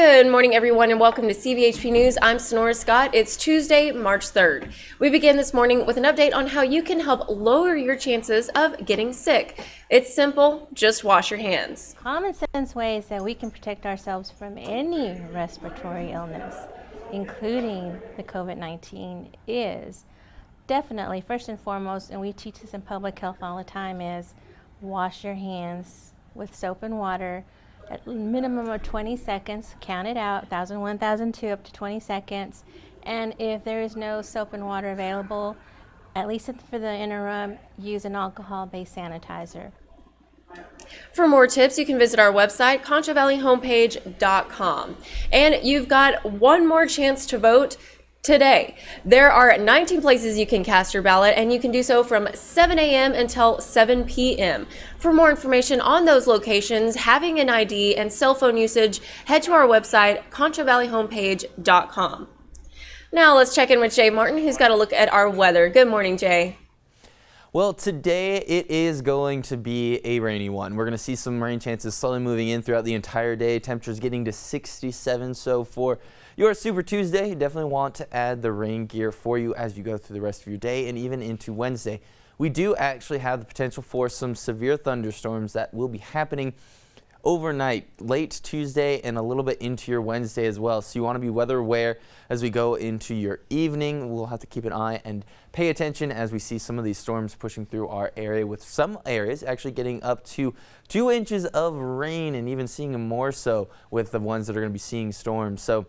Good morning, everyone, and welcome to CVHP News. I'm Sonora Scott. It's Tuesday, March 3rd. We begin this morning with an update on how you can help lower your chances of getting sick. It's simple, just wash your hands. Common sense ways that we can protect ourselves from any respiratory illness, including the COVID-19, is definitely, first and foremost, and we teach this in public health all the time, is wash your hands with soap and water at a minimum of 20 seconds. Count it out, 1,001, 1,002, up to 20 seconds. And if there is no soap and water available, at least for the interim, use an alcohol-based sanitizer. For more tips, you can visit our website, ConchoValleyHomepage.com. And you've got one more chance to vote today. There are 19 places you can cast your ballot, and you can do so from 7 a.m. until 7 p.m. For more information on those locations, having an ID, and cell phone usage, head to our website, ConchoValleyHomepage.com. Now let's check in with Jay Martin, who's got a look at our weather. Good morning, Jay. Well, today it is going to be a rainy one. We're going to see some rain chances slowly moving in throughout the entire day. Temperatures getting to 67. So for your Super Tuesday, you definitely want to add the rain gear for you as you go through the rest of your day and even into Wednesday. We do actually have the potential for some severe thunderstorms that will be happening overnight, late Tuesday, and a little bit into your Wednesday as well. So you want to be weather aware as we go into your evening. We'll have to keep an eye and pay attention as we see some of these storms pushing through our area, with some areas actually getting up to 2 inches of rain and even seeing more so with the ones that are going to be seeing storms. So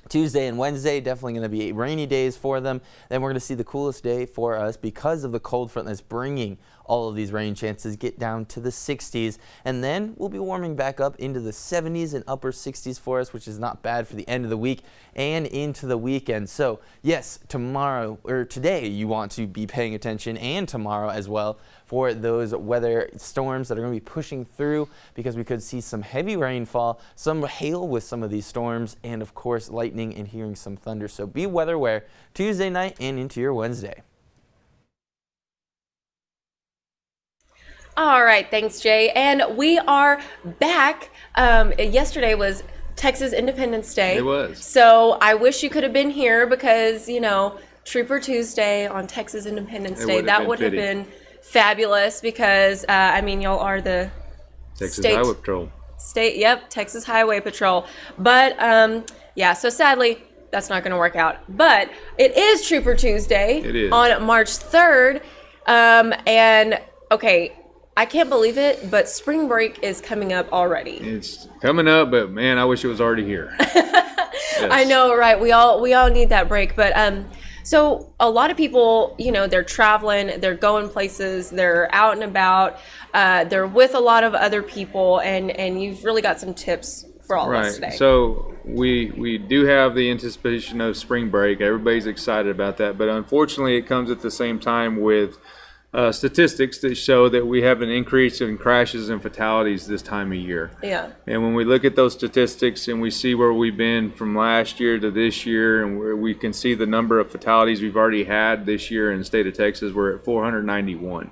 Tuesday and Wednesday, definitely going to be rainy days for them. Then we're going to see the coolest day for us because of the cold front that's bringing all of these rain chances get down to the 60s. And then we'll be warming back up into the 70s and upper 60s for us, which is not bad for the end of the week and into the weekend. So yes, tomorrow or today you want to be paying attention, and tomorrow as well, for those weather storms that are going to be pushing through, because we could see some heavy rainfall, some hail with some of these storms, and of course lightning and hearing some thunder. So be weather aware Tuesday night and into your Wednesday. All right, thanks, Jay. And we are back. Yesterday was Texas Independence Day. It was. So I wish you could have been here because, you know, Trooper Tuesday on Texas Independence Day, that would have been fabulous because, I mean, y'all are the Texas Highway Patrol. Texas Highway Patrol. But, yeah, so sadly, that's not going to work out. But it is Trooper Tuesday. It is. On March 3rd. And, okay, I can't believe it, but spring break is coming up already. It's coming up, but man, I wish it was already here. Yes. I know, right? We all need that break. But so a lot of people, you know, they're traveling, they're going places, they're out and about, they're with a lot of other people, and you've really got some tips for all of us today. So we do have the anticipation of spring break. Everybody's excited about that, but unfortunately, it comes at the same time with statistics that show that we have an increase in crashes and fatalities this time of year. Yeah. And when we look at those statistics and we see where we've been from last year to this year, and where we can see the number of fatalities we've already had this year in the state of Texas, we're at 491.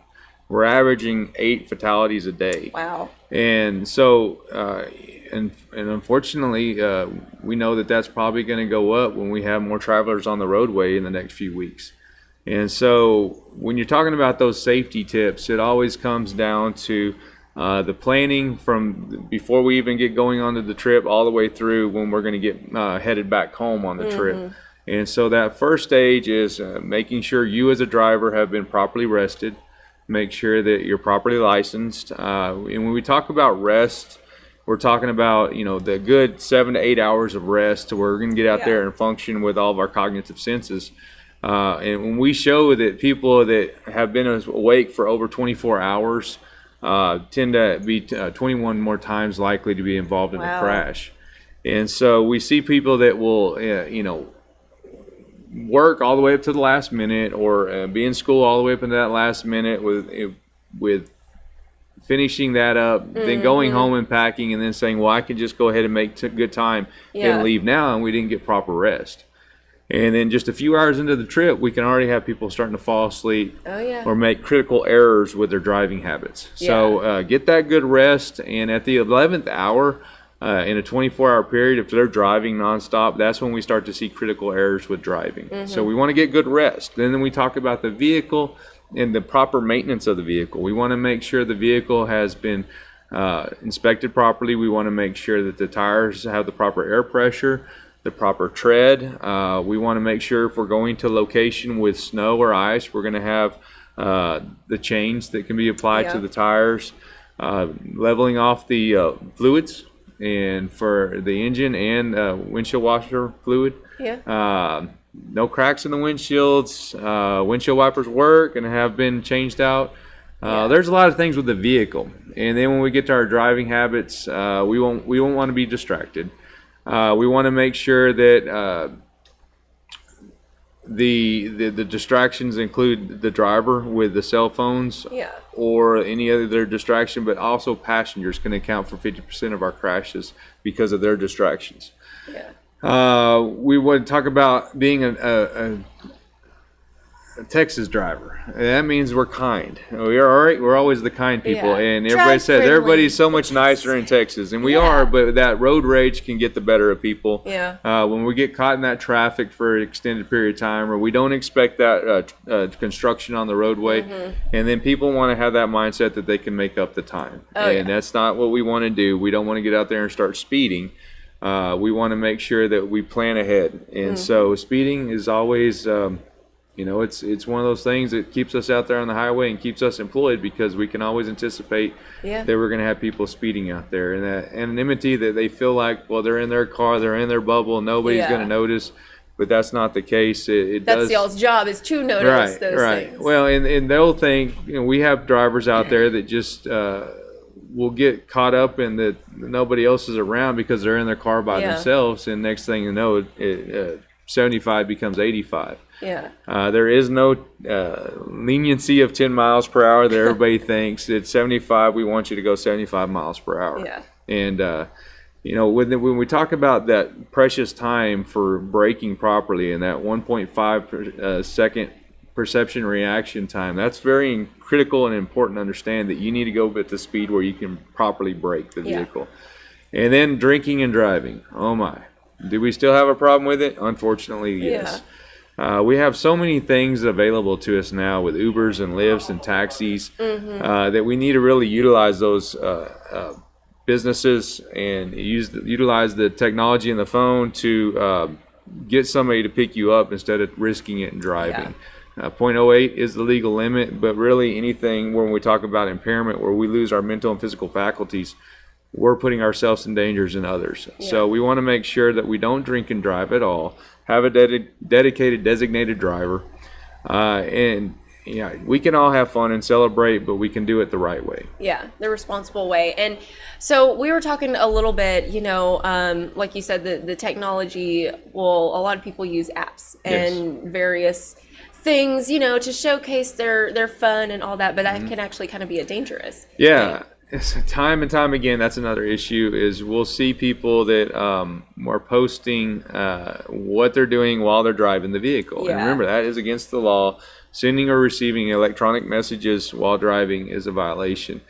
We're averaging 8 fatalities a day. Wow. And so, and unfortunately, we know that that's probably going to go up when we have more travelers on the roadway in the next few weeks. And so when you're talking about those safety tips, it always comes down to the planning from before we even get going onto the trip all the way through when we're going to get headed back home on the trip. And so that first stage is making sure you as a driver have been properly rested, make sure that you're properly licensed. And when we talk about rest, we're talking about, you know, the good 7 to 8 hours of rest to where we're going to get out there and function with all of our cognitive senses. And when we show that people that have been awake for over 24 hours tend to be 21 more times likely to be involved in a crash. And so we see people that will, you know, work all the way up to the last minute, or be in school all the way up into that last minute with finishing that up, then going home and packing, and then saying, well, I can just go ahead and make good time and leave now, and we didn't get proper rest. And then just a few hours into the trip, we can already have people starting to fall asleep or make critical errors with their driving habits. So get that good rest. And at the 11th hour, in a 24-hour period, if they're driving nonstop, that's when we start to see critical errors with driving. So we want to get good rest. Then we talk about the vehicle and the proper maintenance of the vehicle. We want to make sure the vehicle has been inspected properly. We want to make sure that the tires have the proper air pressure, the proper tread. We want to make sure if we're going to location with snow or ice, we're going to have the chains that can be applied to the tires, leveling off the fluids and for the engine and windshield washer fluid. No cracks in the windshields. Windshield wipers work and have been changed out. There's a lot of things with the vehicle, and then when we get to our driving habits, we won't want to be distracted. We want to make sure that the distractions include the driver with the cell phones or any other distraction, but also passengers can account for 50% of our crashes because of their distractions. We would talk about being a Texas driver. That means we're kind. We're always the kind people, and everybody says everybody's so much nicer in Texas, and we are. But that road rage can get the better of people. When we get caught in that traffic for an extended period of time, or we don't expect that construction on the roadway, and then people want to have that mindset that they can make up the time, and that's not what we want to do. We don't want to get out there and start speeding. We want to make sure that we plan ahead, and so speeding is always. It's one of those things that keeps us out there on the highway and keeps us employed because we can always anticipate that we're going to have people speeding out there, and that anonymity that they feel like, well, they're in their car, they're in their bubble, nobody's going to notice, but that's not the case. That's y'all's job is to notice those things. Well, and they'll think, we have drivers out there that just will get caught up in that nobody else is around because they're in their car by themselves, and next thing you know, 75 becomes 85. There is no leniency of 10 miles per hour that everybody thinks. It's 75. We want you to go 75 miles per hour. And, when we talk about that precious time for braking properly and that 1.5 second perception reaction time, that's very critical and important to understand that you need to go at the speed where you can properly brake the vehicle. And then drinking and driving. Oh, my. Do we still have a problem with it? Unfortunately, yes. We have so many things available to us now with Ubers and Lyfts and taxis that we need to really utilize those businesses and utilize the technology in the phone to get somebody to pick you up instead of risking it and driving. 0.08 is the legal limit, but really anything when we talk about impairment where we lose our mental and physical faculties, we're putting ourselves in dangers and others. So we want to make sure that we don't drink and drive at all. Have a dedicated, designated driver, and we can all have fun and celebrate, but we can do it the right way. The responsible way. And so we were talking a little bit, like you said, the technology. Well, a lot of people use apps and various things, to showcase their fun and all that, but that can actually kind of be dangerous. Time and time again, that's another issue, is we'll see people that are posting what they're doing while they're driving the vehicle. And remember, that is against the law. Sending or receiving electronic messages while driving is a violation.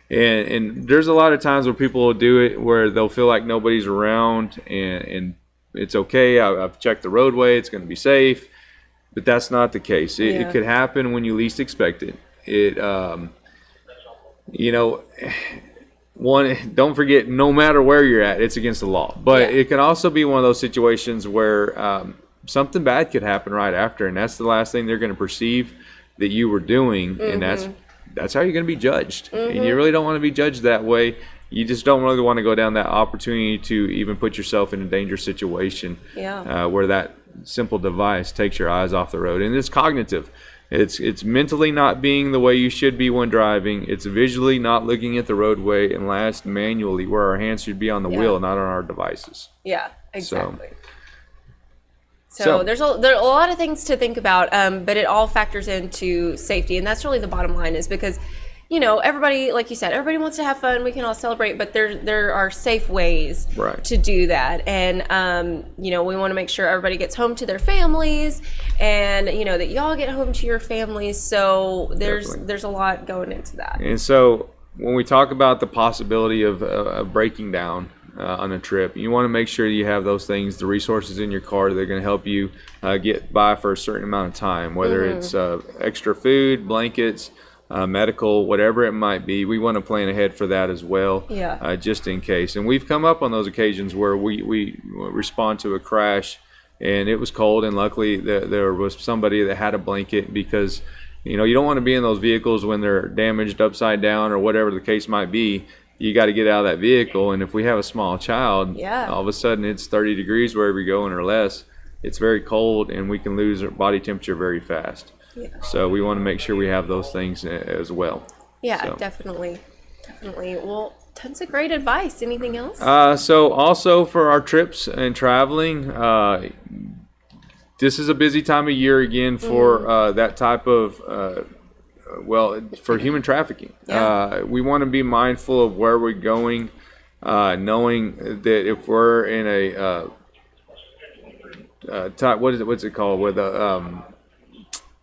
And there's a lot of times where people will do it where they'll feel like nobody's around and it's okay, I've checked the roadway, it's going to be safe. But that's not the case. It could happen when you least expect it. Don't forget, no matter where you're at, it's against the law. But it can also be one of those situations where something bad could happen right after, and that's the last thing they're going to perceive that you were doing, and that's how you're going to be judged. And you really don't want to be judged that way. You just don't really want to go down that opportunity to even put yourself in a dangerous situation where that simple device takes your eyes off the road. And it's cognitive. It's mentally not being the way you should be when driving. It's visually not looking at the roadway, and last, manually, where our hands should be on the wheel, not on our devices. Exactly. So there's a lot of things to think about, but it all factors into safety, and that's really the bottom line, is because everybody, like you said, everybody wants to have fun. We can all celebrate, but there are safe ways to do that. And, we want to make sure everybody gets home to their families and, that y'all get home to your families. So there's a lot going into that. And so when we talk about the possibility of breaking down, on a trip. You want to make sure you have those things, the resources in your car that are going to help you get by for a certain amount of time, whether it's extra food, blankets, medical, whatever it might be. We want to plan ahead for that as well, just in case. And we've come up on those occasions where we respond to a crash and it was cold, and luckily there was somebody that had a blanket, because you don't want to be in those vehicles when they're damaged upside down or whatever the case might be. You got to get out of that vehicle, and if we have a small child, all of a sudden it's 30 degrees wherever you're going or less. It's very cold, and we can lose our body temperature very fast. So we want to make sure we have those things as well. Definitely. Well, tons of great advice. Anything else? So also for our trips and traveling, this is a busy time of year again for that type of for human trafficking. We want to be mindful of where we're going, knowing that if we're in a what's it called, with a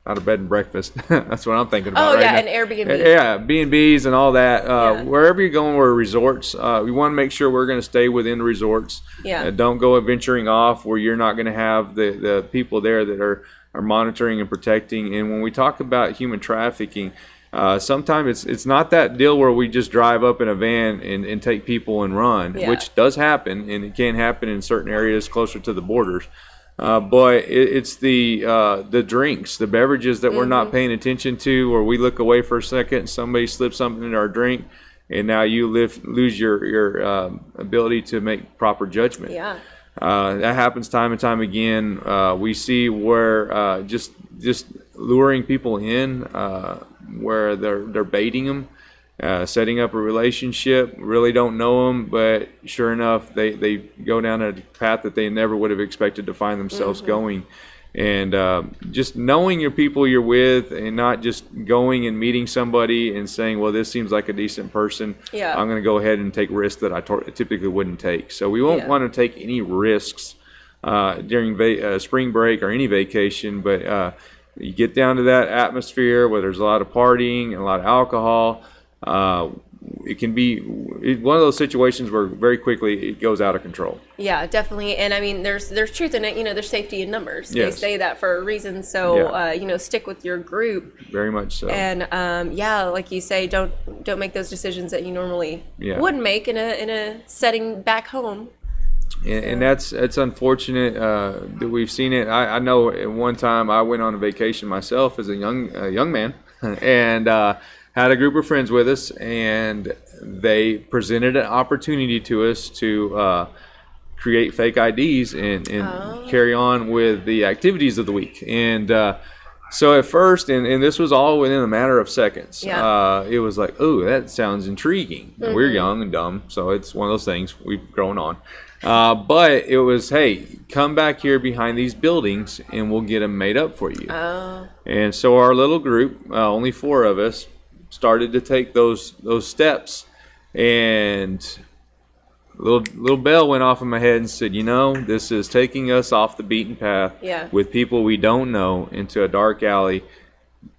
not a bed and breakfast. That's what I'm thinking about right now. An Airbnb. Yeah, B&Bs and all that. Wherever you're going, or resorts, we want to make sure we're going to stay within the resorts. Don't go venturing off where you're not going to have the people there that are monitoring and protecting. And when we talk about human trafficking, sometimes it's not that deal where we just drive up in a van and take people and run, which does happen, and it can happen in certain areas closer to the borders. But it's the drinks, the beverages that we're not paying attention to, or we look away for a second and somebody slips something into our drink, and now you lose your ability to make proper judgment. That happens time and time again. We see where just luring people in, where they're baiting them, setting up a relationship, really don't know them, but sure enough, they go down a path that they never would have expected to find themselves going. And just knowing your people you're with, and not just going and meeting somebody and saying, well, this seems like a decent person, I'm going to go ahead and take risks that I typically wouldn't take. So we won't want to take any risks during spring break or any vacation, but you get down to that atmosphere where there's a lot of partying and a lot of alcohol. It can be one of those situations where very quickly it goes out of control. Yeah, definitely. And I mean, there's truth in it. There's safety in numbers. They say that for a reason. So, stick with your group. Very much so. And like you say, don't make those decisions that you normally wouldn't make in a setting back home. And that's unfortunate that we've seen it. I know at one time I went on a vacation myself as a young man, and had a group of friends with us, and they presented an opportunity to us to create fake IDs and carry on with the activities of the week. And so at first, and this was all within a matter of seconds, it was like, oh, that sounds intriguing. We're young and dumb, so it's one of those things we've grown on. But it was, hey, come back here behind these buildings and we'll get them made up for you. And so our little group, only 4 of us, started to take those steps, and little bell went off in my head and said, this is taking us off the beaten path with people we don't know into a dark alley.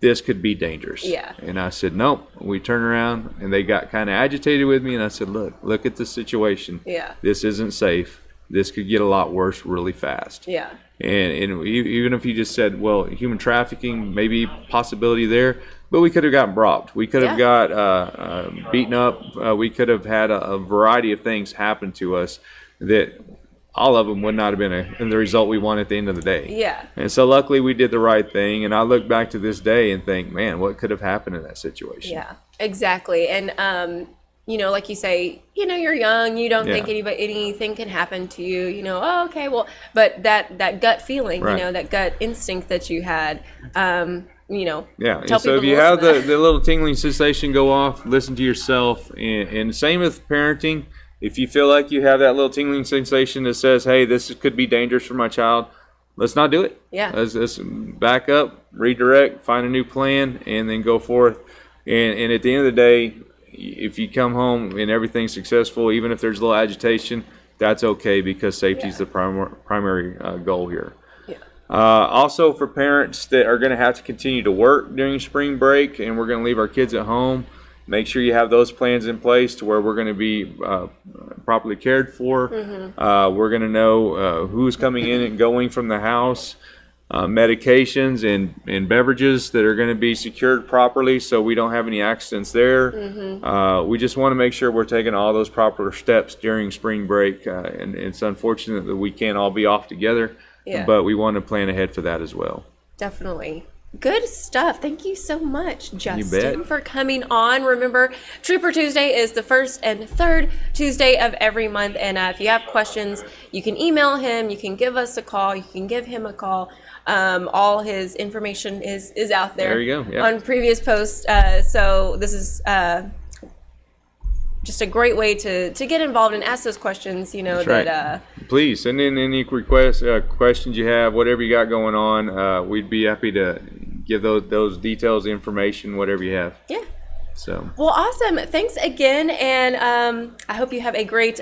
This could be dangerous. And I said, nope. We turned around and they got kind of agitated with me, and I said, look at the situation. This isn't safe. This could get a lot worse really fast. And even if you just said, well, human trafficking, maybe possibility there, but we could have gotten robbed. We could have got beaten up. We could have had a variety of things happen to us that all of them would not have been the result we want at the end of the day. And so luckily we did the right thing. And I look back to this day and think, man, what could have happened in that situation? Exactly. And, like you say, you're young, you don't think anything can happen to you, oh, okay, well, but that gut feeling, that gut instinct that you had, and so if you have the little tingling sensation go off, listen to yourself. And same with parenting. If you feel like you have that little tingling sensation that says, hey, this could be dangerous for my child, let's not do it. Let's back up, redirect, find a new plan, and then go forth. And at the end of the day, if you come home and everything's successful, even if there's a little agitation, that's okay, because safety is the primary goal here. Also, for parents that are going to have to continue to work during spring break and we're going to leave our kids at home, make sure you have those plans in place to where we're going to be properly cared for. We're going to know who's coming in and going from the house, medications and beverages that are going to be secured properly so we don't have any accidents there. We just want to make sure we're taking all those proper steps during spring break. And it's unfortunate that we can't all be off together, but we want to plan ahead for that as well. Definitely. Good stuff. Thank you so much, Justin, bet. for coming on. Remember, Trooper Tuesday is the first and third Tuesday of every month. And if you have questions, you can email him. You can give us a call. You can give him a call. All his information is out there. There you go. Yeah. On previous posts. So this is just a great way to get involved and ask those questions. That's right. Please send in any requests, questions you have, whatever you got going on. We'd be happy to give those details, information, whatever you have. Yeah. So. Well, awesome. Thanks again, and I hope you have a great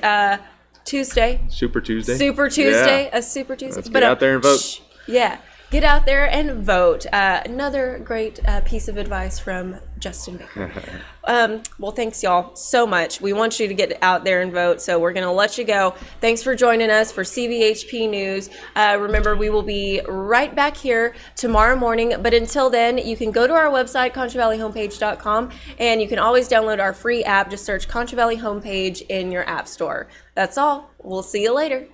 Tuesday. Super Tuesday. Super Tuesday. Yeah. A Super Tuesday. Let's get out there and vote. Yeah. Get out there and vote. Another great piece of advice from Justin Baker. Well, thanks, y'all, so much. We want you to get out there and vote, so we're going to let you go. Thanks for joining us for CVHP News. Remember, we will be right back here tomorrow morning, but until then, you can go to our website, ConchoValleyHomepage.com, and you can always download our free app. Just search Concho Valley Homepage in your app store. That's all. We'll see you later.